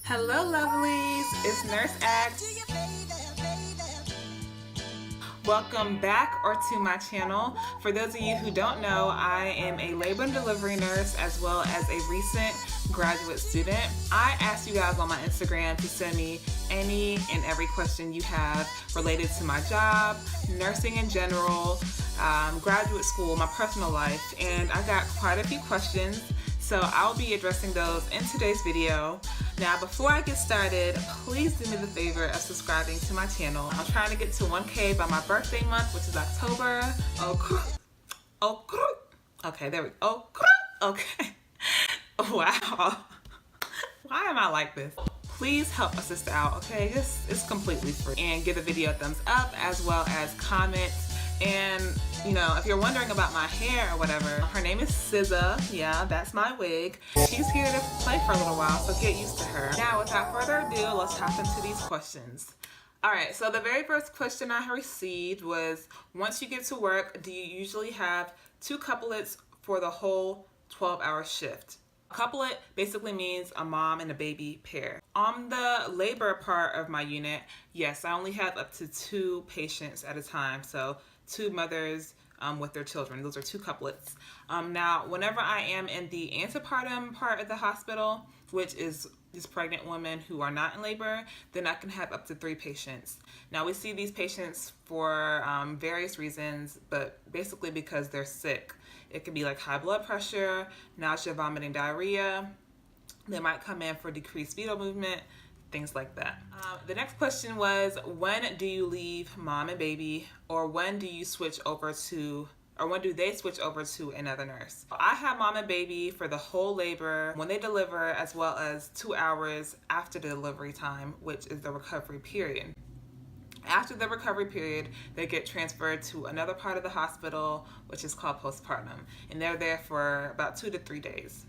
Hello lovelies, it's Nurse Aggz. Welcome back or to my channel. For those of you who don't know, I am a labor and delivery nurse as well as a recent graduate student. I asked you guys on my Instagram to send me any and every question you have related to my job, nursing in general, graduate school, my personal life, and I got quite a few questions. So I'll be addressing those in today's video. Now, before I get started, please do me the favor of subscribing to my channel. I'm trying to get to 1K by my birthday month, which is October. Okay, there we go. Okay. Wow. Why am I like this? Please help a sister out, okay? It's completely free. And give the video a thumbs up as well as comments. And, you know, if you're wondering about my hair or whatever, her name is SZA. Yeah, that's my wig. She's here to play for a little while, so get used to her. Now, without further ado, let's hop into these questions. Alright, so the very first question I received was, once you get to work, do you usually have 2 couplets for the whole 12-hour shift? Couplet basically means a mom and a baby pair. On the labor part of my unit, yes, I only have up to 2 patients at a time, so 2 mothers with their children. Those are 2 couplets. Now, whenever I am in the antepartum part of the hospital, which is just pregnant women who are not in labor, then I can have up to 3 patients. Now, we see these patients for various reasons, but basically because they're sick. It could be like high blood pressure, nausea, vomiting, diarrhea. They might come in for decreased fetal movement, things like that. The next question was, when do you leave mom and baby, or when do you switch over to, or when do they switch over to another nurse? I have mom and baby for the whole labor when they deliver, as well as 2 hours after the delivery time, which is the recovery period. After the recovery period, they get transferred to another part of the hospital, which is called postpartum, and they're there for about 2 to 3 days.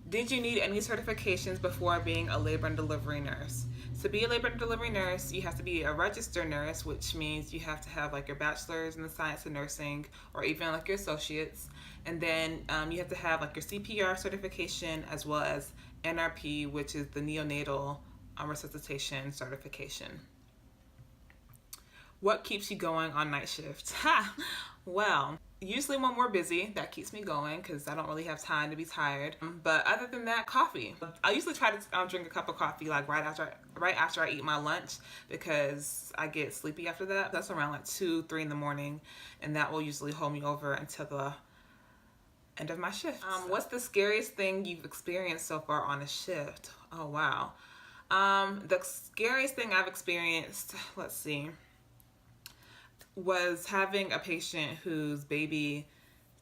Did you need any certifications before being a labor and delivery nurse? To be a labor and delivery nurse, you have to be a registered nurse, which means you have to have like your bachelor's in the science of nursing, or even like your associates. And then you have to have like your CPR certification, as well as NRP, which is the neonatal resuscitation certification. What keeps you going on night shift? Well, usually when we're busy, that keeps me going because I don't really have time to be tired. But other than that, coffee. I usually try to drink a cup of coffee like right after I eat my lunch, because I get sleepy after that. That's around like 2, 3 in the morning, and that will usually hold me over until the end of my shift. What's the scariest thing you've experienced so far on a shift? Oh, wow. The scariest thing I've experienced, let's see, was having a patient whose baby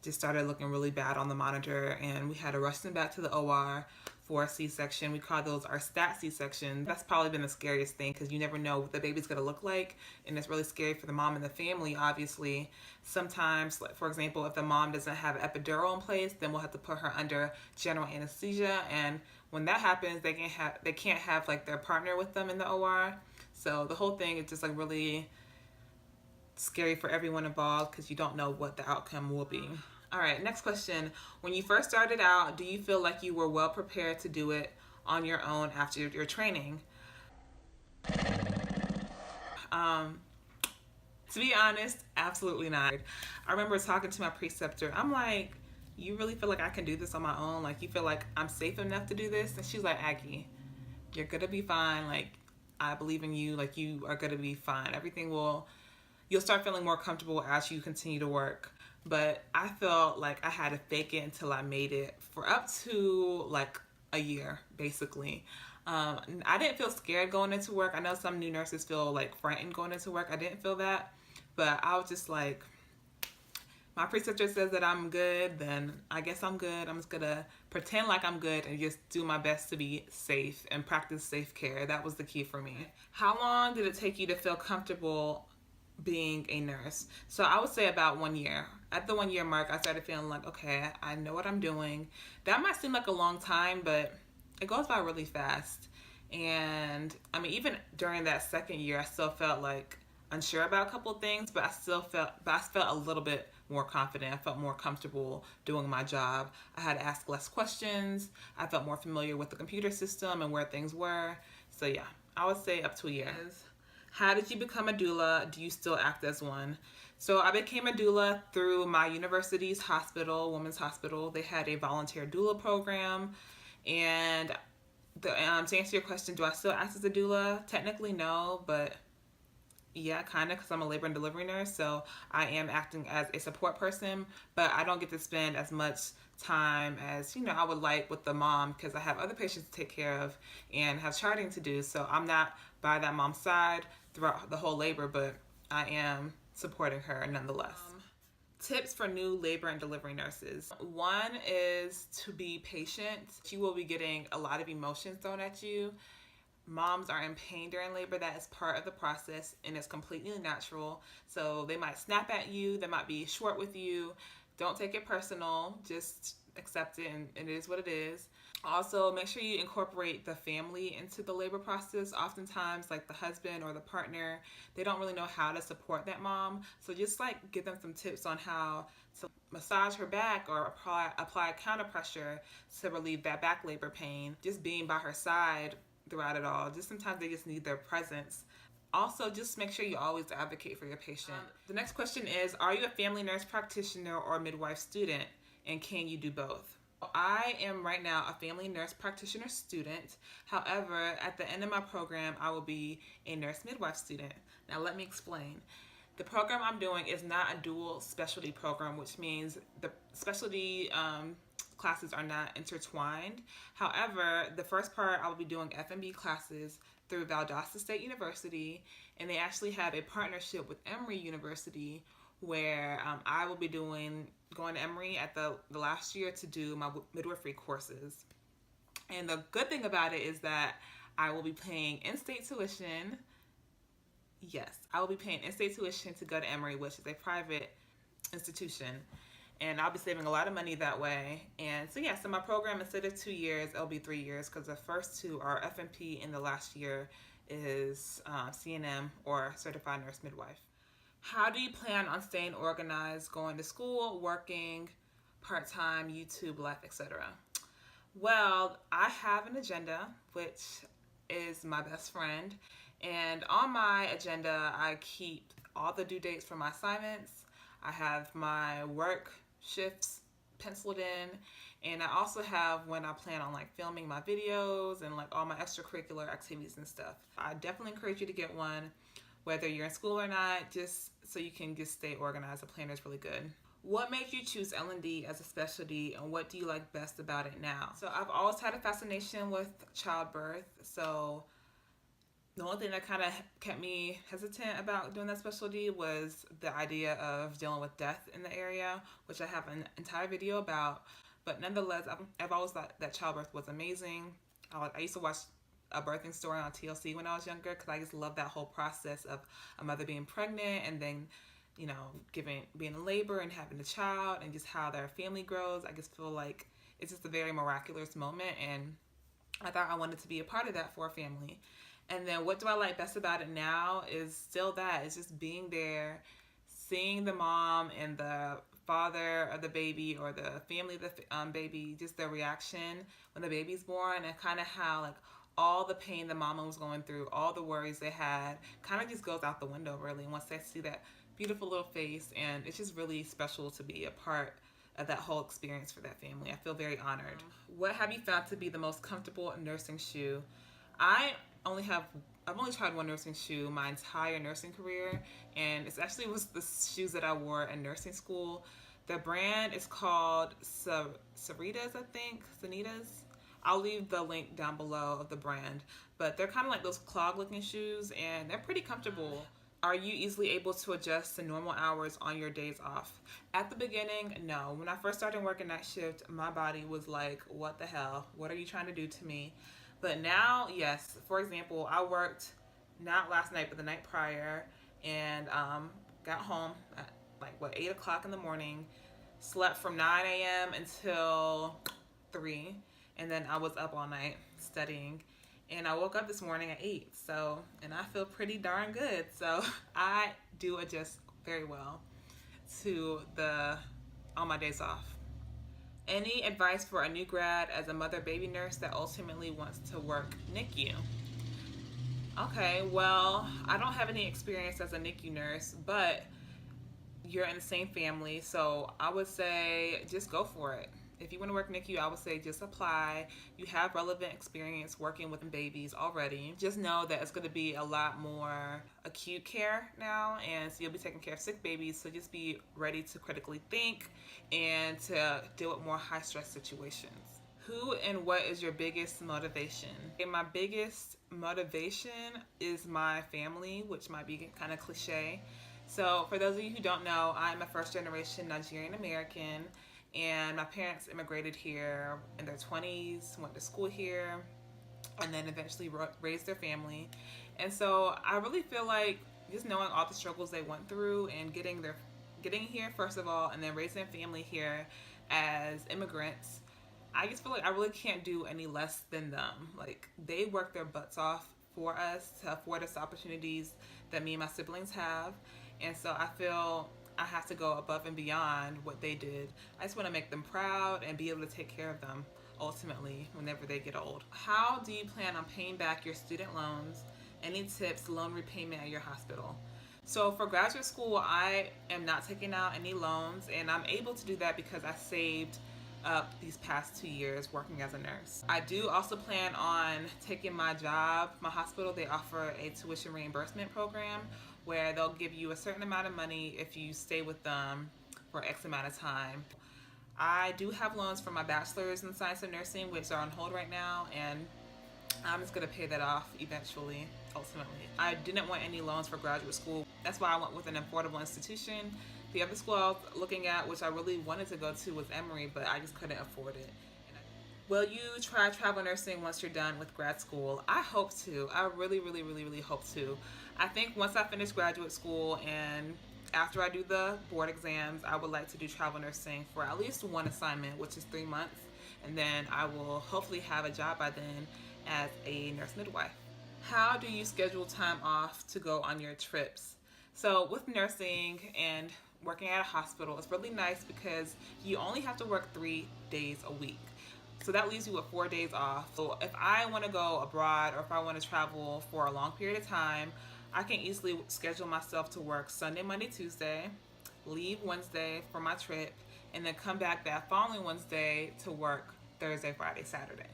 just started looking really bad on the monitor, and we had to rush them back to the OR for a C-section. We call those our stat C-section. That's probably been the scariest thing, because you never know what the baby's gonna look like, and it's really scary for the mom and the family, obviously. Sometimes, like for example, if the mom doesn't have an epidural in place, then we'll have to put her under general anesthesia, and when that happens, they can't have like their partner with them in the OR. So the whole thing is just like really scary for everyone involved, because you don't know what the outcome will be. All right, next question. When you first started out, do you feel like you were well prepared to do it on your own after your training? To be honest, absolutely not. I remember talking to my preceptor. I'm like, you really feel like I can do this on my own? Like, you feel like I'm safe enough to do this? And she's like, Aggie, you're gonna be fine. Like, I believe in you. Like, you are gonna be fine. You'll start feeling more comfortable as you continue to work. But I felt like I had to fake it until I made it for up to like a year, basically. I didn't feel scared going into work. I know some new nurses feel like frightened going into work. I didn't feel that, but I was just like, my preceptor says that I'm good, then I guess I'm good. I'm just gonna pretend like I'm good and just do my best to be safe and practice safe care. That was the key for me. How long did it take you to feel comfortable being a nurse? So I would say about 1 year. At the 1 year mark, I started feeling like, okay, I know what I'm doing. That might seem like a long time, but it goes by really fast. And I mean, even during that second year, I still felt like unsure about a couple of things, but I felt a little bit more confident. I felt more comfortable doing my job. I had to ask less questions. I felt more familiar with the computer system and where things were. So yeah, I would say up to a year. How did you become a doula? Do you still act as one? So I became a doula through my university's hospital, women's hospital. They had a volunteer doula program. And to answer your question, do I still act as a doula? Technically, no, but yeah, kind of, because I'm a labor and delivery nurse. So I am acting as a support person, but I don't get to spend as much time as, I would like with the mom, because I have other patients to take care of and have charting to do. So I'm not by that mom's side throughout the whole labor, but I am supporting her nonetheless. Tips for new labor and delivery nurses. One is to be patient. You will be getting a lot of emotions thrown at you. Moms are in pain during labor. That is part of the process and it's completely natural. So they might snap at you. They might be short with you. Don't take it personal. Just accept it and it is what it is. Also, make sure you incorporate the family into the labor process. Oftentimes, like the husband or the partner, they don't really know how to support that mom. So just like give them some tips on how to massage her back or apply counter pressure to relieve that back labor pain. Just being by her side throughout it all. Just sometimes they just need their presence. Also, just make sure you always advocate for your patient. The next question is, are you a family nurse practitioner or midwife student? And can you do both? I am right now a family nurse practitioner student. However, at the end of my program, I will be a nurse midwife student. Now, let me explain. The program I'm doing is not a dual specialty program, which means the specialty classes are not intertwined. However, the first part I will be doing F&B classes through Valdosta State University, and they actually have a partnership with Emory University where I will be going to Emory at the last year to do my midwifery courses. And the good thing about it is that I will be paying in-state tuition. Yes, I will be paying in-state tuition to go to Emory, which is a private institution. And I'll be saving a lot of money that way. And so yeah, so my program, instead of 2 years, it'll be 3 years because the first two are FNP and the last year is CNM or Certified Nurse Midwife. How do you plan on staying organized, going to school, working, part-time, YouTube, life, etc.? Well, I have an agenda, which is my best friend. And on my agenda, I keep all the due dates for my assignments. I have my work shifts penciled in. And I also have when I plan on like filming my videos and like all my extracurricular activities and stuff. I definitely encourage you to get one, whether you're in school or not, just so you can just stay organized. A planner is really good. What made you choose L&D as a specialty, and what do you like best about it now? So I've always had a fascination with childbirth. So the only thing that kind of kept me hesitant about doing that specialty was the idea of dealing with death in the area, which I have an entire video about. But nonetheless, I've always thought that childbirth was amazing. I used to watch A Birthing Story on TLC when I was younger because I just love that whole process of a mother being pregnant and then, you know, being in labor and having a child and just how their family grows. I just feel like it's just a very miraculous moment, and I thought I wanted to be a part of that for a family. And then what do I like best about it now is still that. It's just being there, seeing the mom and the father of the baby or the family of the baby, just their reaction when the baby's born, and kind of how like all the pain the mama was going through, all the worries they had, kind of just goes out the window really once they see that beautiful little face. And it's just really special to be a part of that whole experience for that family. I feel very honored. What have you found to be the most comfortable nursing shoe? I've only tried one nursing shoe my entire nursing career, and it actually was the shoes that I wore in nursing school. The brand is called Sanitas, I think. Sanitas. I'll leave the link down below of the brand, but they're kind of like those clog-looking shoes, and they're pretty comfortable. Are you easily able to adjust to normal hours on your days off? At the beginning, no. When I first started working that shift, my body was like, what the hell? What are you trying to do to me? But now, yes. For example, I worked not last night, but the night prior, and got home at like 8 o'clock in the morning, slept from 9 a.m. until 3, and then I was up all night studying, and I woke up this morning at 8. So, and I feel pretty darn good. So I do adjust very well. on my days off. Any advice for a new grad as a mother baby nurse that ultimately wants to work NICU? Okay, well, I don't have any experience as a NICU nurse, but you're in the same family, so I would say just go for it. If you want to work NICU, I would say just apply. You have relevant experience working with babies already. Just know that it's going to be a lot more acute care now, and so you'll be taking care of sick babies, so just be ready to critically think and to deal with more high stress situations. Who and what is your biggest motivation? Okay, my biggest motivation is my family, which might be kind of cliche. So for those of you who don't know, I'm a first generation Nigerian American, and my parents immigrated here in their 20s, went to school here, and then eventually raised their family. And so I really feel like just knowing all the struggles they went through and getting here first of all, and then raising a family here as immigrants, I just feel like I really can't do any less than them. Like, they work their butts off for us to afford us opportunities that me and my siblings have. And so I feel I have to go above and beyond what they did. I just want to make them proud and be able to take care of them ultimately whenever they get old. How do you plan on paying back your student loans? Any tips, loan repayment at your hospital? So for graduate school, I am not taking out any loans, and I'm able to do that because I saved up these past 2 years working as a nurse. I do also plan on taking my job. My hospital, they offer a tuition reimbursement program where they'll give you a certain amount of money if you stay with them for X amount of time. I do have loans for my bachelor's in science of nursing, which are on hold right now, and I'm just gonna pay that off eventually, ultimately. I didn't want any loans for graduate school. That's why I went with an affordable institution. The other school I was looking at, which I really wanted to go to, was Emory, but I just couldn't afford it. Will you try travel nursing once you're done with grad school? I hope to. I really hope to. I think once I finish graduate school and after I do the board exams, I would like to do travel nursing for at least one assignment, which is 3 months. And then I will hopefully have a job by then as a nurse midwife. How do you schedule time off to go on your trips? So with nursing and working at a hospital, it's really nice because you only have to work 3 days a week. So that leaves you with 4 days off. So if I want to go abroad or if I want to travel for a long period of time, I can easily schedule myself to work Sunday, Monday, Tuesday, leave Wednesday for my trip, and then come back that following Wednesday to work Thursday, Friday, Saturday.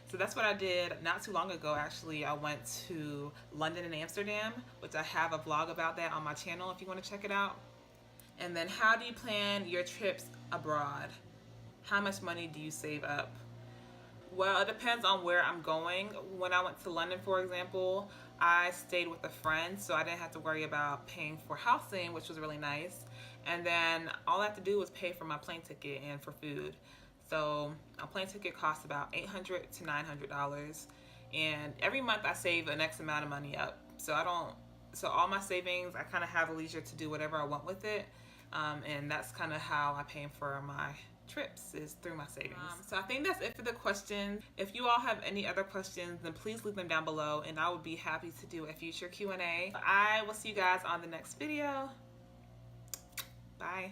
So that's what I did not too long ago. Actually, I went to London and Amsterdam, which I have a vlog about that on my channel if you want to check it out. And then how do you plan your trips abroad? How much money do you save up? Well, it depends on where I'm going. When I went to London, for example, I stayed with a friend, so I didn't have to worry about paying for housing, which was really nice. And then all I had to do was pay for my plane ticket and for food. So a plane ticket costs about $800 to $900, and every month I save an X amount of money up. So all my savings, I kind of have leisure to do whatever I want with it, and that's kind of how I pay for my trips, is through my savings. So I think that's it for the questions. If you all have any other questions, then please leave them down below, and I would be happy to do a future Q&A. I will see you guys on the next video. Bye.